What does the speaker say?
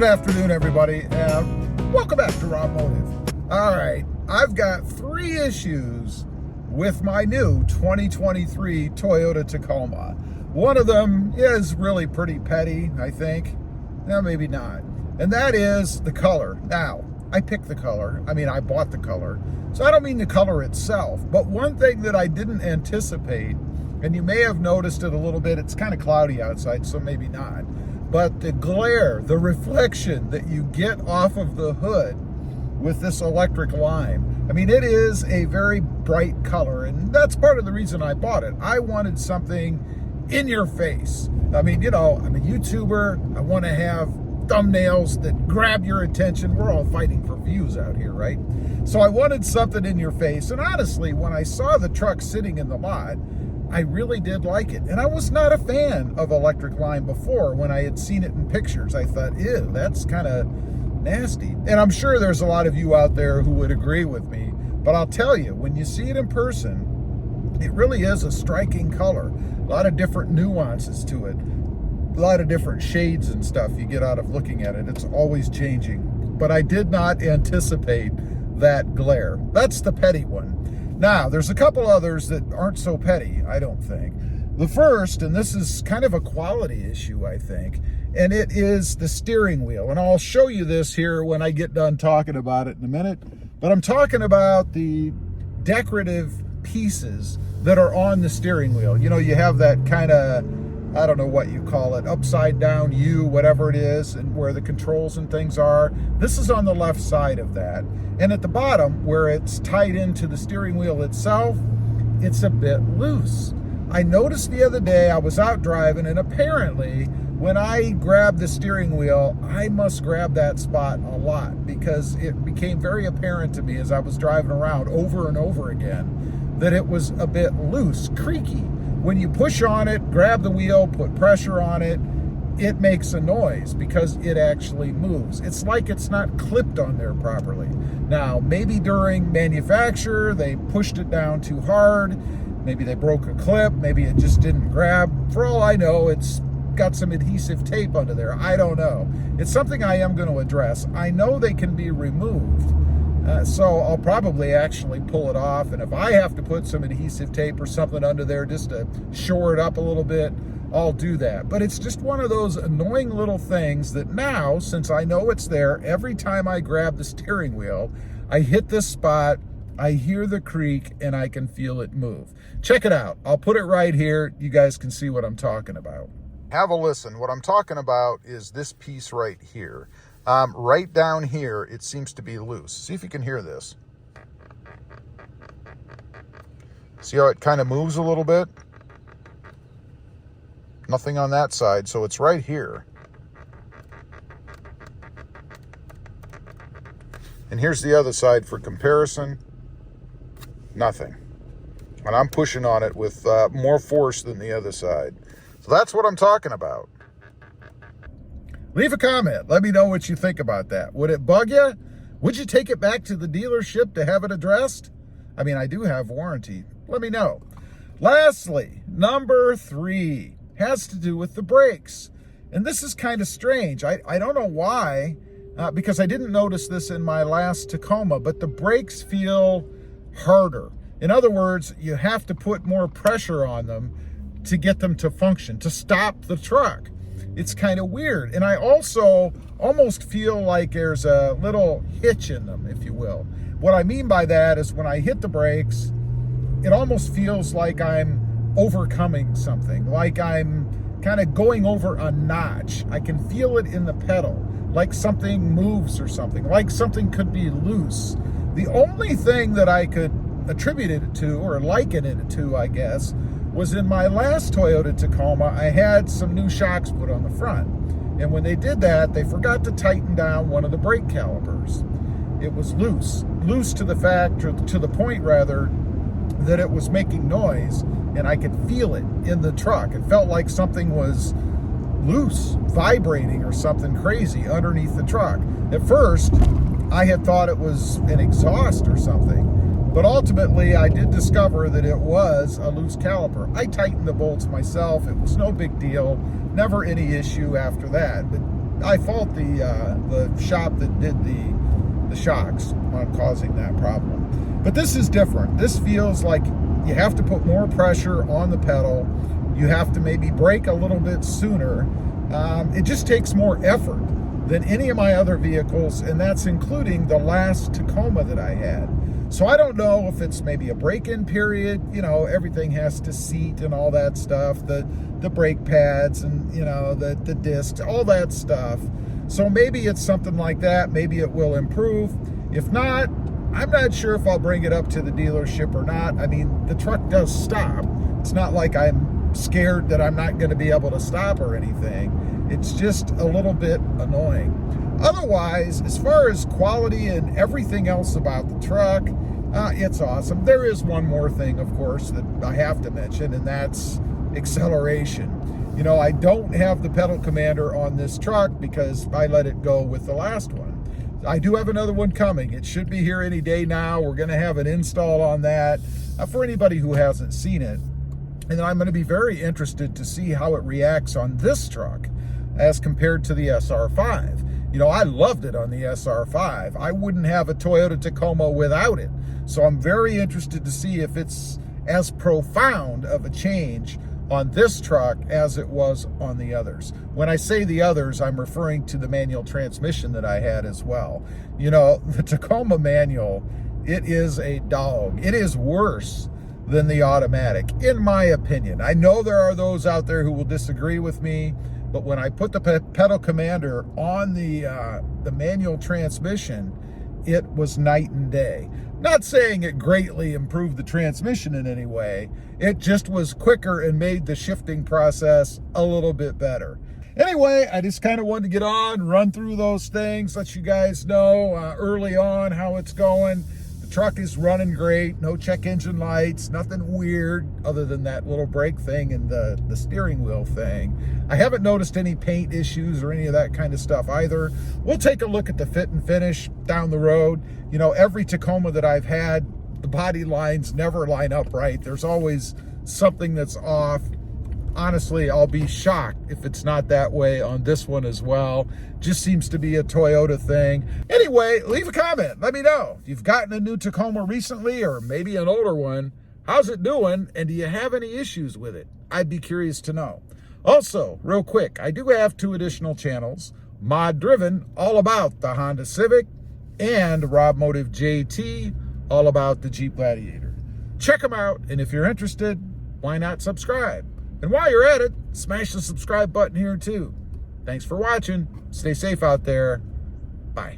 Good afternoon, everybody, and welcome back to RobMotive. All right, I've got 3 issues with my new 2023 Toyota Tacoma. One of them is really pretty petty, I think. Maybe not. And that is the color. Now, I picked the color. I bought the color. So I don't mean the color itself, but one thing that I didn't anticipate, and you may have noticed it a little bit, it's kind of cloudy outside, so maybe not. But the glare, the reflection that you get off of the hood with this electric lime, it is a very bright color, and that's part of the reason I bought it. I wanted something in your face. I'm a YouTuber. I want to have thumbnails that grab your attention. We're all fighting for views out here, right? So I wanted something in your face, and honestly, when I saw the truck sitting in the lot, I really did like it. And I was not a fan of electric lime before. When I had seen it in pictures, I thought, ew, that's kind of nasty. And I'm sure there's a lot of you out there who would agree with me. But I'll tell you, when you see it in person, it really is a striking color. A lot of different nuances to it. A lot of different shades and stuff you get out of looking at it. It's always changing. But I did not anticipate that glare. That's the petty one. Now, there's a couple others that aren't so petty, I don't think. The first, and this is kind of a quality issue, I think, and it is the steering wheel. And I'll show you this here when I get done talking about it in a minute. But I'm talking about the decorative pieces that are on the steering wheel. You have that kind of, I don't know what you call it, upside down U, whatever it is, and where the controls and things are. This is on the left side of that. And at the bottom, where it's tied into the steering wheel itself, it's a bit loose. I noticed the other day, I was out driving, and apparently, when I grab the steering wheel, I must grab that spot a lot, because it became very apparent to me as I was driving around over and over again that it was a bit loose, creaky. When you push on it, grab the wheel, put pressure on it, it makes a noise because it actually moves. It's like it's not clipped on there properly. Now, maybe during manufacture, they pushed it down too hard. Maybe they broke a clip. Maybe it just didn't grab. For all I know, it's got some adhesive tape under there. I don't know. It's something I am going to address. I know they can be removed. So I'll probably actually pull it off, and if I have to put some adhesive tape or something under there just to shore it up a little bit, I'll do that. But it's just one of those annoying little things that now, since I know it's there, every time I grab the steering wheel, I hit this spot, I hear the creak, and I can feel it move. Check it out. I'll put it right here. You guys can see what I'm talking about. Have a listen. What I'm talking about is this piece right here. Right down here, it seems to be loose. See if you can hear this. See how it kind of moves a little bit? Nothing on that side, so it's right here. And here's the other side for comparison. Nothing. And I'm pushing on it with more force than the other side. So that's what I'm talking about. Leave a comment. Let me know what you think about that. Would it bug you? Would you take it back to the dealership to have it addressed? I do have warranty. Let me know. Lastly, number 3 has to do with the brakes. And this is kind of strange. I don't know why, because I didn't notice this in my last Tacoma, but the brakes feel harder. In other words, you have to put more pressure on them to get them to function, to stop the truck. It's kind of weird. And I also almost feel like there's a little hitch in them, if you will. What I mean by that is when I hit the brakes, it almost feels like I'm overcoming something, like I'm kind of going over a notch. I can feel it in the pedal, like something moves or something, like something could be loose. The only thing that I could attribute it to, or liken it to, I guess, was in my last Toyota Tacoma, I had some new shocks put on the front. And when they did that, they forgot to tighten down one of the brake calipers. It was loose to the point that it was making noise, and I could feel it in the truck. It felt like something was loose, vibrating or something crazy underneath the truck. At first, I had thought it was an exhaust or something. But ultimately, I did discover that it was a loose caliper. I tightened the bolts myself. It was no big deal. Never any issue after that. But I fault the shop that did the shocks on causing that problem. But this is different. This feels like you have to put more pressure on the pedal. You have to maybe brake a little bit sooner. It just takes more effort than any of my other vehicles, and that's including the last Tacoma that I had. So I don't know if it's maybe a break-in period, you know, everything has to seat and all that stuff, the brake pads and, you know, the discs, all that stuff. So maybe it's something like that. Maybe it will improve. If not, I'm not sure if I'll bring it up to the dealership or not. I mean, the truck does stop. It's not like I'm scared that I'm not going to be able to stop or anything. It's just a little bit annoying. Otherwise, as far as quality and everything else about the truck, it's awesome. There is one more thing, of course, that I have to mention, and that's acceleration. You know, I don't have the pedal commander on this truck because I let it go with the last one. I do have another one coming. It should be here any day now. We're going to have an install on that for anybody who hasn't seen it. And then I'm going to be very interested to see how it reacts on this truck as compared to the SR5. You know, I loved it on the SR5. I wouldn't have a Toyota Tacoma without it. So I'm very interested to see if it's as profound of a change on this truck as it was on the others. When I say the others, I'm referring to the manual transmission that I had as well. You know, the Tacoma manual, it is a dog. It is worse than the automatic, in my opinion. I know there are those out there who will disagree with me, but when I put the pedal commander on the manual transmission, it was night and day. Not saying it greatly improved the transmission in any way. It just was quicker and made the shifting process a little bit better. Anyway, I just kind of wanted to get on, run through those things, let you guys know early on how it's going. The truck is running great, no check engine lights, nothing weird other than that little brake thing and the steering wheel thing. I haven't noticed any paint issues or any of that kind of stuff either. We'll take a look at the fit and finish down the road. You know, every Tacoma that I've had, the body lines never line up right. There's always something that's off. Honestly, I'll be shocked if it's not that way on this one as well. Just seems to be a Toyota thing. Anyway, leave a comment. Let me know if you've gotten a new Tacoma recently or maybe an older one. How's it doing? And do you have any issues with it? I'd be curious to know. Also, real quick, I do have 2 additional channels. Mod Driven, all about the Honda Civic, and RobMotive JT, all about the Jeep Gladiator. Check them out, and if you're interested, why not subscribe? And while you're at it, smash the subscribe button here too. Thanks for watching. Stay safe out there. Bye.